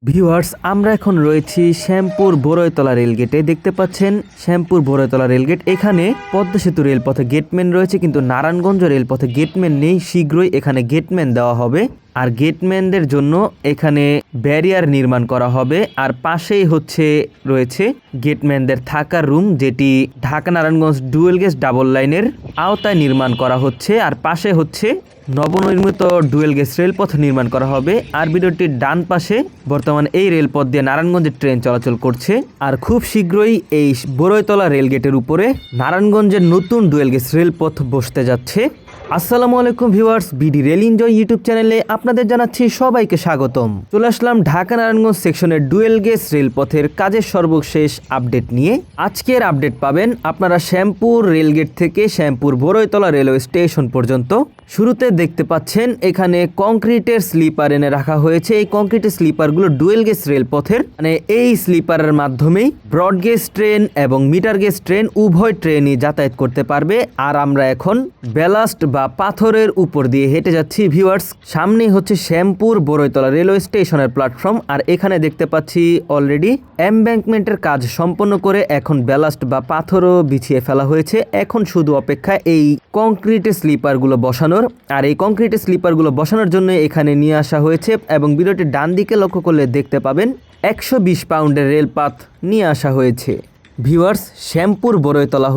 Viewers, আমরা এখন রয়েছি শ্যামপুর বড়ইতলা রেলগেটে। দেখতে পাচ্ছেন শ্যামপুর বড়ইতলা রেলগেট। এখানে পদ্মা সেতু রেলপথে গেটম্যান রয়েছে, কিন্তু নারায়ণগঞ্জ রেলপথে গেটম্যান নেই। শীঘ্রই এখানে গেটম্যান দেওয়া হবে, আর গেটম্যানদের জন্য এখানে ব্যারিয়ার নির্মাণ করা হবে। আর পাশেই রয়েছে গেটম্যানদের থাকার রুম, যেটি Dhaka Narayanganj dual gauge double লাইনের আওতায় নির্মাণ করা হচ্ছে। আর পাশে নবনির্মিত ডুয়েল গেজ রেলপথ নির্মাণ করা হবে। আর ভিডিওটির ডান পাশে বর্তমানে এই রেলপথ দিয়ে নারায়ণগঞ্জের ট্রেন চলাচল করছে। আর খুব শীঘ্রই এই বড়ইতলা রেলগেটের উপরে নারায়ণগঞ্জের নতুন ডুয়েল গেজ রেলপথ বসতে যাচ্ছে। আসসালামু আলাইকুম viewers, BD rail enjoy YouTube চ্যানেলে আপনাদের জানাচ্ছি সবাইকে স্বাগতম। চলে আসলাম ঢাকা নারায়ণগঞ্জ সেকশনের ডুয়েল গেজ রেলপথের কাজের সর্বশেষ আপডেট নিয়ে। আজকের আপডেট পাবেন আপনারা শ্যামপুর রেলগেট থেকে শ্যামপুর বড়ইতলা রেলওয়ে স্টেশন পর্যন্ত। শুরুতে দেখতে পাচ্ছেন এখানে কংক্রিটের স্লিপার এনে রাখা হয়েছে। এই কংক্রিটের স্লিপারগুলো ডুয়েল গেজ রেলপথের, মানে এই স্লিপারের মাধ্যমেই ব্রড গেজ ট্রেন এবং মিটার গেজ ট্রেন উভয় ট্রেনই যাতায়াত করতে পারবে। আর আমরা এখন ব্যালাস্ট বা পাথরের উপর দিয়ে হেঁটে যাচ্ছি। ভিউয়ার্স, সামনেই শ্যামপুর বড়ইতলা রেলওয়ে স্টেশনের প্ল্যাটফর্ম। আর এখানে দেখতে পাচ্ছি অলরেডি এমব্যাঙ্কমেন্টের কাজ সম্পন্ন করে এখন ব্যালাস্ট বা পাথরও বিছিয়ে ফেলা হয়েছে। এখন শুধু অপেক্ষা এই কংক্রিটের স্লিপারগুলো বসানোর। আর এই কংক্রিটের স্লিপারগুলো বসানোর জন্য এখানে নিয়ে আসা হয়েছে, এবং ভিডিওটির ডান দিকে লক্ষ্য করলে দেখতে পাবেন 120 পাউন্ডের রেলপাত নিয়ে আসা হয়েছে। ভিউয়ার্স, শ্যামপুর বড়ইতলা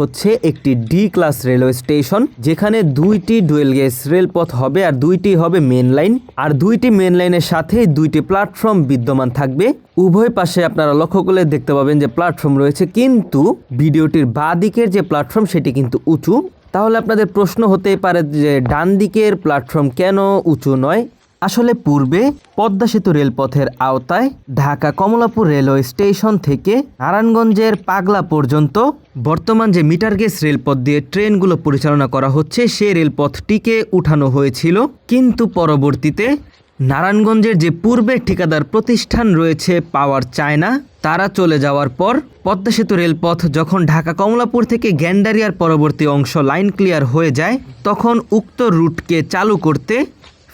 একটি ডি ক্লাস রেলওয়ে স্টেশন, যেখানে দুইটি ডুয়েল গেজ রেলপথ হবে, আর দুইটি হবে মেন লাইন। আর দুইটি মেন লাইনের সাথে দুইটি প্ল্যাটফর্ম বিদ্যমান থাকবে। উভয় পাশে আপনারা লক্ষ্য করলে দেখতে পাবেন যে প্ল্যাটফর্ম রয়েছে, কিন্তু ভিডিওটির বাঁ দিকের যে প্ল্যাটফর্ম সেটি কিন্তু উঁচু। তাহলে আপনাদের প্রশ্ন হতেই পারে যে ডান দিকের প্ল্যাটফর্ম কেন উঁচু নয়। আসলে পূর্বে পদ্মা সেতু রেলপথের আওতায় ঢাকা কমলাপুর রেলওয়ে স্টেশন থেকে নারায়ণগঞ্জের পাগলা পর্যন্ত বর্তমান যে মিটার গেজ রেলপথ দিয়ে ট্রেনগুলো পরিচালনা করা হচ্ছে, সেই রেলপথটিকে উঠানো হয়েছিল। কিন্তু পরবর্তীতে নারায়ণগঞ্জের যে পূর্বের ঠিকাদার প্রতিষ্ঠান রয়েছে পাওয়ার চায়না, তারা চলে যাওয়ার পর পদ্মা সেতু রেলপথ যখন ঢাকা কমলাপুর থেকে গ্যান্ডারিয়ার পরবর্তী অংশ লাইন ক্লিয়ার হয়ে যায়, তখন উক্ত রুটকে চালু করতে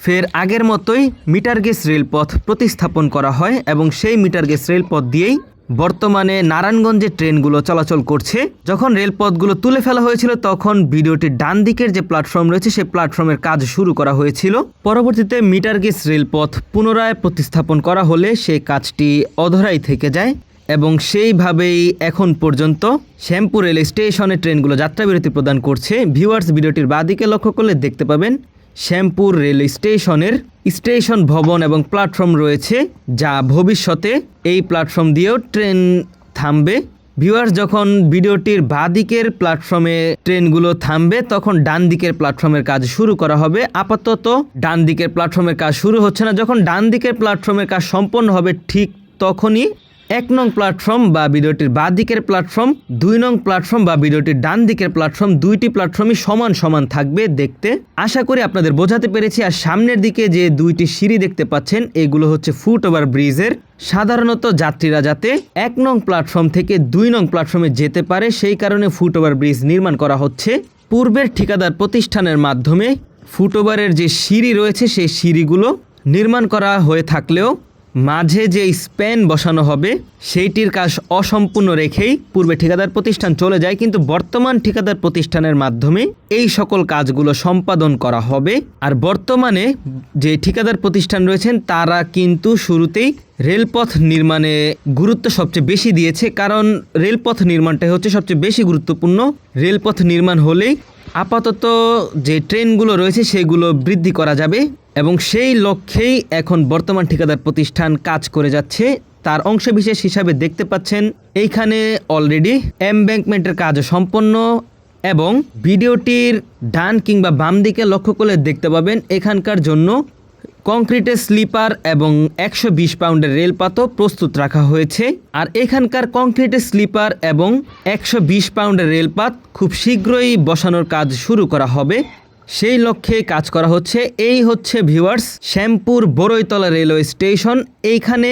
ফের আগের মতোই মিটার গেজ রেলপথ প্রতিস্থাপন করা হয়, এবং সেই মিটার গেজ রেলপথ দিয়েই বর্তমানে নারায়ণগঞ্জের ট্রেনগুলো চলাচল করছে। যখন রেলপথগুলো তুলে ফেলা হয়েছিল, তখন ভিডিওটির ডান দিকের যে প্ল্যাটফর্ম রয়েছে সেই প্ল্যাটফর্মের কাজ শুরু করা হয়েছিল। পরবর্তীতে মিটার গেজ রেলপথ পুনরায় প্রতিস্থাপন করা হলে সেই কাজটি অধরাই থেকে যায়, এবং সেইভাবেই এখন পর্যন্ত শ্যামপুর রেল স্টেশনে ট্রেনগুলো যাত্রাবিরতি প্রদান করছে। ভিউয়ার্স, ভিডিওটির বাঁদিকে লক্ষ্য করলে দেখতে পাবেন শ্যামপুর রেল স্টেশনের স্টেশন ভবন এবং প্ল্যাটফর্ম রয়েছে, যা ভবিষ্যতে এই প্ল্যাটফর্ম দিয়েও ট্রেন থামবে। ভিউয়ার্স, যখন ভিডিওটির বাঁ দিকের প্ল্যাটফর্মে ট্রেনগুলো থামবে, তখন ডান দিকের প্ল্যাটফর্মের কাজ শুরু করা হবে। আপাতত ডান দিকের প্ল্যাটফর্মের কাজ শুরু হচ্ছে না। যখন ডান দিকের প্ল্যাটফর্মের কাজ সম্পন্ন হবে, ঠিক তখনই 1 নং প্ল্যাটফর্ম বা ভিডিওটির বাঁ দিকের প্ল্যাটফর্ম, 2 নং প্ল্যাটফর্ম বা ভিডিওটির ডান দিকের প্ল্যাটফর্ম, দুইটি প্ল্যাটফর্মই সমান সমান থাকবে দেখতে। আশা করি আপনাদের বোঝাতে পেরেছি। আর সামনের দিকে যে দুইটি সিঁড়ি দেখতে পাচ্ছেন, এগুলো ফুট ওভার ব্রিজের। সাধারণত যাত্রীরা যাতে 1 নং প্ল্যাটফর্ম থেকে 2 নং প্ল্যাটফর্মে যেতে পারে, সেই কারণে ফুট ওভার ব্রিজ নির্মাণ করা হচ্ছে। পূর্বের ঠিকাদার প্রতিষ্ঠানের মাধ্যমে ফুট ওভারের যে সিঁড়ি রয়েছে, সেই সিঁড়িগুলো নির্মাণ করা হয়ে থাকলেও মাঝে যে স্প্যান বসানো হবে সেইটির কাজ অসম্পূর্ণ রেখেই পূর্বে ঠিকাদার প্রতিষ্ঠান চলে যায়। কিন্তু বর্তমান ঠিকাদার প্রতিষ্ঠানের মাধ্যমে এই সকল কাজগুলো সম্পাদন করা হবে। আর বর্তমানে যে ঠিকাদার প্রতিষ্ঠান রয়েছেন, তারা কিন্তু শুরুতেই রেলপথ নির্মাণে গুরুত্ব সবচেয়ে বেশি দিয়েছে, কারণ রেলপথ নির্মাণটাই সবচেয়ে বেশি গুরুত্বপূর্ণ। রেলপথ নির্মাণ হলেই আপাতত যে ট্রেনগুলো রয়েছে সেগুলো বৃদ্ধি করা যাবে, এবং সেই লক্ষ্যেই এখন বর্তমান ঠিকাদার প্রতিষ্ঠান কাজ করে যাচ্ছে। তার অংশবিশেষ হিসাবে দেখতে পাচ্ছেন এইখানে অলরেডি এমব্যাঙ্কমেন্টের কাজ সম্পন্ন, এবং ভিডিওটির ডান কিংবা বাম দিকে লক্ষ্য করলে দেখতে পাবেন এখানকার জন্য কংক্রিটের স্লিপার এবং 120 পাউন্ডের রেলপাতও প্রস্তুত রাখা হয়েছে। আর এখানকার কংক্রিটের স্লিপার এবং 120 পাউন্ডের রেলপাত খুব শীঘ্রই বসানোর কাজ শুরু করা হবে, সেই লক্ষ্যে কাজ করা হচ্ছে। এই viewers Shyampur Boroitola railway station. এইখানে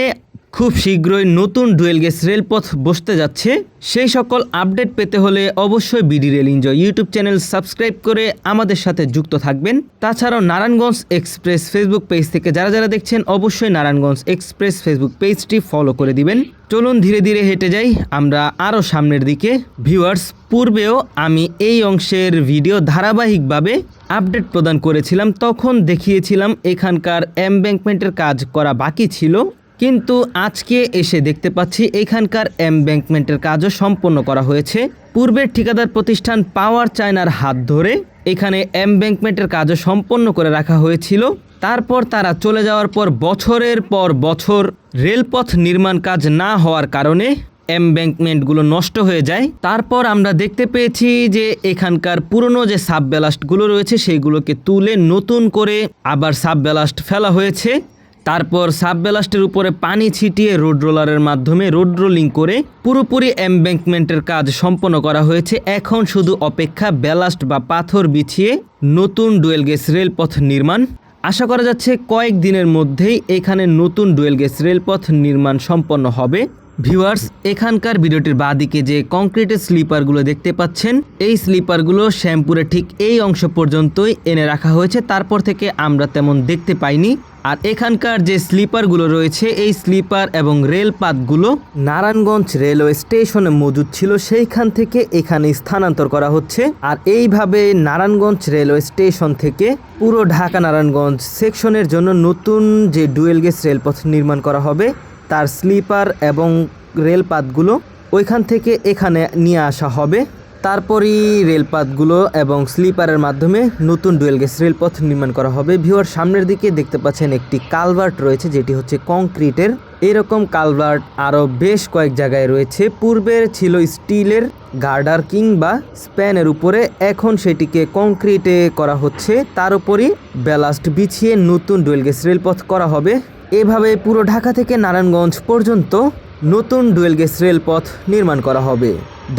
খুব শীঘ্রই নতুন ডুয়েল গেজ রেলপথ বসতে যাচ্ছে। সেই সকল আপডেট পেতে হলে অবশ্যই BD rail enjoy YouTube channel subscribe করে আমাদের সাথে যুক্ত থাকবেন। তাছাড়াও নারায়ণগঞ্জ এক্সপ্রেস ফেসবুক পেজ থেকে যারা দেখছেন অবশ্যই নারায়ণগঞ্জ এক্সপ্রেস ফেসবুক পেজটি ফলো করে দিবেন। চলুন ধীরে ধীরে হেঁটে যাই আমরা আরও সামনের দিকে। ভিউয়ার্স, পূর্বেও আমি এই অংশের ভিডিও ধারাবাহিকভাবে আপডেট প্রদান করেছিলাম। তখন দেখিয়েছিলাম এখানকার এমব্যাঙ্কমেন্টের কাজ করা বাকি ছিল, কিন্তু আজকে এসে দেখতে পাচ্ছি এখানকার এমব্যাঙ্কমেন্টের কাজও সম্পন্ন করা হয়েছে। পূর্বের ঠিকাদার প্রতিষ্ঠান পাওয়ার চায়নার হাত ধরে এখানে এমব্যাঙ্কমেন্টের কাজও সম্পন্ন করে রাখা হয়েছিল। তারপর তারা চলে যাওয়ার পর বছরের পর বছর রেলপথ নির্মাণ কাজ না হওয়ার কারণে এমব্যাঙ্কমেন্টগুলো নষ্ট হয়ে যায়। তারপর আমরা দেখতে পেয়েছি যে এখানকার পুরনো যে সাবব্যালাস্টগুলো রয়েছে সেইগুলোকে তুলে নতুন করে আবার সাবব্যালাস্ট ফেলা হয়েছে। তারপর সাবব্যালাস্টের উপরে পানি ছিটিয়ে রোড রোলারের মাধ্যমে রোড রোলিং করে পুরোপুরি এমব্যাঙ্কমেন্টের কাজ সম্পন্ন করা হয়েছে। এখন শুধু অপেক্ষা ব্যালাস্ট বা পাথর বিছিয়ে নতুন ডুয়েল গেজ রেলপথ নির্মাণ। আশা করা যাচ্ছে কয়েক দিনের মধ্যেই এখানে নতুন ডুয়েল গেজ রেলপথ নির্মাণ সম্পন্ন হবে। ভিউয়ার্স, এখানকার ভিডিওটির বাঁদিকে যে কংক্রিটের স্লিপারগুলো দেখতে পাচ্ছেন, এই স্লিপারগুলো শ্যামপুরে ঠিক এই অংশ পর্যন্তই এনে রাখা হয়েছে। তারপর থেকে আমরা তেমন দেখতে পাইনি। আর এখানকার যে স্লিপারগুলো রয়েছে এই স্লিপার এবং রেলপাতগুলো নারায়ণগঞ্জ রেলওয়ে স্টেশনে মজুদ ছিল, সেইখান থেকে এখানে স্থানান্তর করা হচ্ছে। আর এইভাবে নারায়ণগঞ্জ রেলওয়ে স্টেশন থেকে পুরো ঢাকা নারায়ণগঞ্জ সেকশনের জন্য নতুন যে ডুয়েল গেজ রেলপথ নির্মাণ করা হবে তার স্লিপার এবং রেলপাতগুলো ওইখান থেকে এখানে নিয়ে আসা হবে। তারপরই রেলপাতগুলো এবং স্লিপারের মাধ্যমে নতুন ডুয়েল গেজ রেলপথ নির্মাণ করা হবে। ভিউয়ার, সামনের দিকে দেখতে পাচ্ছেন একটি কালভার্ট রয়েছে যেটি হচ্ছে কংক্রিটের। এরকম কালভার্ট আরও বেশ কয়েক জায়গায় রয়েছে। পূর্বের ছিল স্টিলের গার্ডার কিংবা স্প্যানের উপরে, এখন সেটিকে কংক্রিটে করা হচ্ছে। তার উপরই ব্যালাস্ট বিছিয়ে নতুন ডুয়েল গেজ রেলপথ করা হবে। এভাবে পুরো ঢাকা থেকে নারায়ণগঞ্জ পর্যন্ত নতুন ডুয়েল গেজ রেলপথ নির্মাণ করা হবে।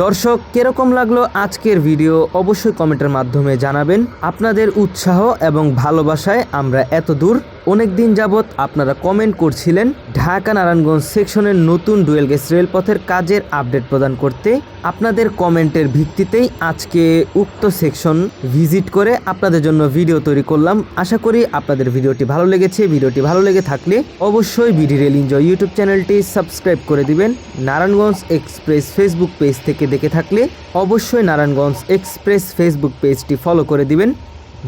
দর্শক, কিরকম লাগলো আজকের ভিডিও অবশ্যই কমেন্টের মাধ্যমে জানাবেন। আপনাদের উৎসাহ এবং ভালোবাসায় আমরা এত দূর। অনেক দিন যাবৎ আপনারা কমেন্ট করছিলেন ঢাকা নারায়ণগঞ্জ সেকশনের নতুন ডুয়েল গেজ রেলপথের কাজের আপডেট প্রদান করতে। আপনাদের কমেন্টের ভিত্তিতেই আজকে উক্ত সেকশন ভিজিট করে আপনাদের জন্য ভিডিও তৈরি করলাম। আশা করি আপনাদের ভিডিওটি ভালো লেগেছে। ভিডিওটি ভালো লেগে থাকলে অবশ্যই বিডি রেল এনজয় ইউটিউব চ্যানেলটি সাবস্ক্রাইব করে দিবেন। নারায়ণগঞ্জ এক্সপ্রেস ফেসবুক পেজ থেকে দেখে থাকলে অবশ্যই নারায়ণগঞ্জ এক্সপ্রেস ফেসবুক পেজটি ফলো করে দিবেন।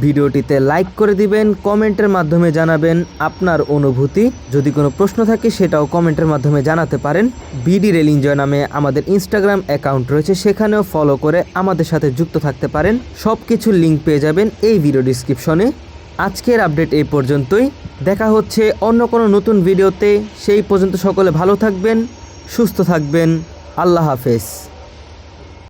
ভিডিওটিতে লাইক করে দিবেন, কমেন্টের মাধ্যমে জানাবেন আপনার অনুভূতি। যদি কোনো প্রশ্ন থাকে সেটাও কমেন্টের মাধ্যমে জানাতে পারেন। বিডি রেল এনজয় নামে আমাদের ইনস্টাগ্রাম অ্যাকাউন্ট রয়েছে, সেখানেও ফলো করে আমাদের সাথে যুক্ত থাকতে পারেন। সব কিছুর লিঙ্ক পেয়ে যাবেন এই ভিডিও ডিসক্রিপশনে। আজকের আপডেট এই পর্যন্তই। দেখা হচ্ছে অন্য কোনো নতুন ভিডিওতে। সেই পর্যন্ত সকলে ভালো থাকবেন, সুস্থ থাকবেন। আল্লাহ হাফেজ।